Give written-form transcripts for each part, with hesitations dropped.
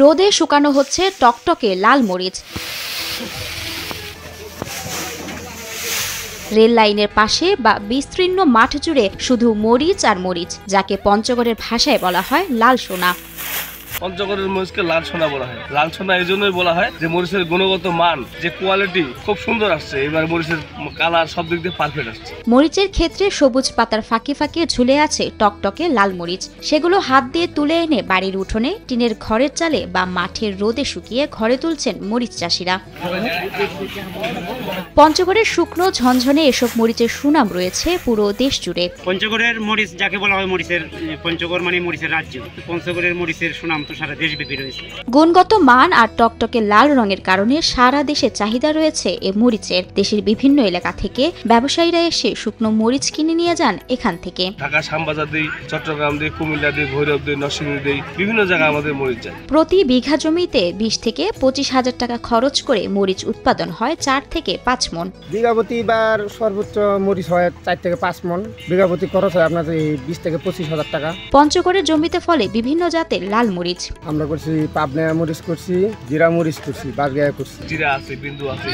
রোদে শুকানো হচ্ছে টকটকে লাল মরিচ। রেল লাইনের পাশে বা বিস্তীর্ণ মাঠ জুড়ে শুধু মরিচ আর মরিচ, যাকে পঞ্চগড়ের ভাষায় বলা হয় লাল সোনা। পঞ্চগড়ের মরিচকে লাল সোনা বলা হয়। লাল সোনা এই জন্যই বলা হয় যে মরিচের গুণগত মান, যে কোয়ালিটি খুব সুন্দর আসছে। এবার মরিচের কালার সব দিক দিয়ে পারফেক্ট আসছে। মরিচের ক্ষেত্রে সবুজ পাতার ফাঁকে ফাঁকে ঝুলে আছে টকটকে লাল মরিচ। সেগুলো হাত দিয়ে তুলে এনে বাড়ির উঠোনে, টিনের ঘরের চালে বা মাঠের রোদে শুকিয়ে ঘরে তুলছেন মরিচ চাষিরা। পঞ্চগড়ের শুকনো ঝনঝনে এসব মরিচের সুনাম রয়েছে পুরো দেশ জুড়ে। পঞ্চগড়ের মরিচ যাকে বলা হয় মরিচের, পঞ্চগড় মানে মরিচের রাজ্য। পঞ্চগড়ের মরিচের সুনাম তো সারা দেশব্যাপী রয়েছে। গুণগত মান আর টকটকে লাল রঙের কারণে সারা দেশে চাহিদা রয়েছে এ মরিচের। দেশের বিভিন্ন এলাকা থেকে ব্যবসায়ীরা এসে শুকনো মরিচ কিনে নিয়ে যান এখান থেকে। ঢাকা, শ্যামবাজার দিয়ে, চট্টগ্রাম দিয়ে, কুমিল্লা দিয়ে, ভৈরব দিয়ে, নরসিংদী দিয়ে, বিভিন্ন জায়গায় আমাদের মরিচ যায়। প্রতি বিঘা জমিতে 20 থেকে 25,000 টাকা খরচ করে মরিচ উৎপাদন হয় 4 থেকে 5 মণ। বিঘাপতি এবার সর্বোচ্চ মরিচ হয় 4 থেকে 5 মণ। বিঘাপতি খরচ হয় আপনার 20 থেকে 25,000 টাকা। পঞ্চগড়ের জমিতে ফলে বিভিন্ন জাতের লাল মরিচ। আমরা করছি পাবনা মরিচ করছি, জিরা মরিচ করছি, বারগায়া করছি। জিরা আছে, বিন্দু আছে,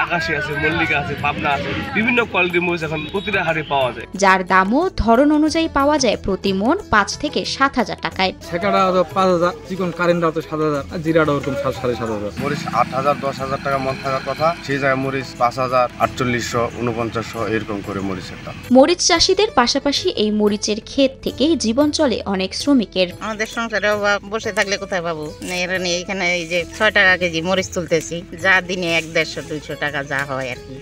আকাশী আছে, মল্লিকা আছে, পাবনা আছে, বিভিন্ন কোয়ালিটির মরিচ এখন প্রতিটা হারে পাওয়া যায়, যার দামও ধরন অনুযায়ী পাওয়া যায় প্রতি মণ 5 থেকে 7,000 টাকায়। ছেকাটা 5,000, চিকন কারেন্টটা 7,000, আর জিরাটা ওরকম 7,500। মরিচ 8,000 10,000 টাকা মন থাকার কথা, সেই জায়গায় মরিচ 5,000 4800 4900 এরকম করে মরিচের দাম। মরিচ চাষিদের পাশাপাশি এই মরিচের ক্ষেত থেকেই জীবন চলে অনেক শ্রমিকের। আমাদের সংসারে বসে থাকলে কোথায় পাবো, এরা নিয়ে এখানে এই যে 6 টাকা কেজি মরিচ তুলতেছি, যা দিনে 150-200 টাকা যা হয় আর কি।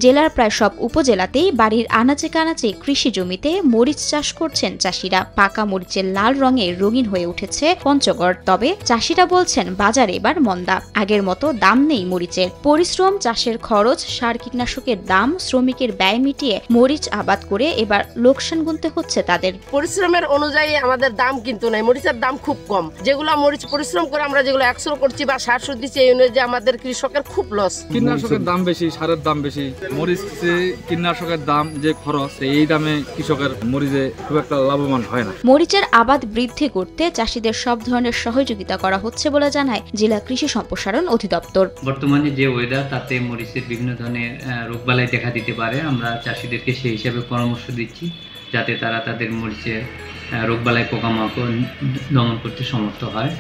জেলার প্রায় সব উপজেলাতেই বাড়ির আনাচে কানাচে কৃষি জমিতে মরিচ চাষ করছেন চাষিরা। পাকা মরিচের লাল রঙে রঙিন হয়ে উঠেছে পঞ্চগড়। তবে চাষিরা বলছেন বাজারে এবার মন্দা, আগের মতো দাম নেই মরিচের। পরিশ্রম, চাষের খরচ, সার কীটনাশকের দাম, শ্রমিকের ব্যয় মিটিয়ে মরিচ আবাদ করে এবার লোকসান গুনতে হচ্ছে তাদের। পরিশ্রমের অনুযায়ী আমাদের দাম কিন্তু নাই, মরিচের দাম খুব কম। যেগুলো মরিচ পরিশ্রম করে আমরা যেগুলো 100 করছি বা সার সুদ দিচ্ছি, এই অনুযায়ী আমাদের কৃষকের খুব লস। কীটনাশকের দাম বেশি, সারের দাম বেশি, মরিচে কীটনাশকের দাম যে খরচ, এই দামে কৃষকের মরিচে খুব একটা লাভবান হয় না। মরিচের আবাদ বৃদ্ধি করতে চাষিদের সব ধরনের সহযোগিতা করা হচ্ছে বলে জানায় জেলা কৃষি সম্প্রসারণ অধিদপ্তর। বর্তমানে যে ওয়েদার, তাতে মরিচের বিভিন্ন ধরনের রোগবালাই দেখা দিতে পারে। আমরা চাষিদেরকে সেই হিসাবে পরামর্শ দিচ্ছি যাতে তারা তাদের মরিচের রোগবালাই পোকামাকড় দমন করতে সমর্থ হয়।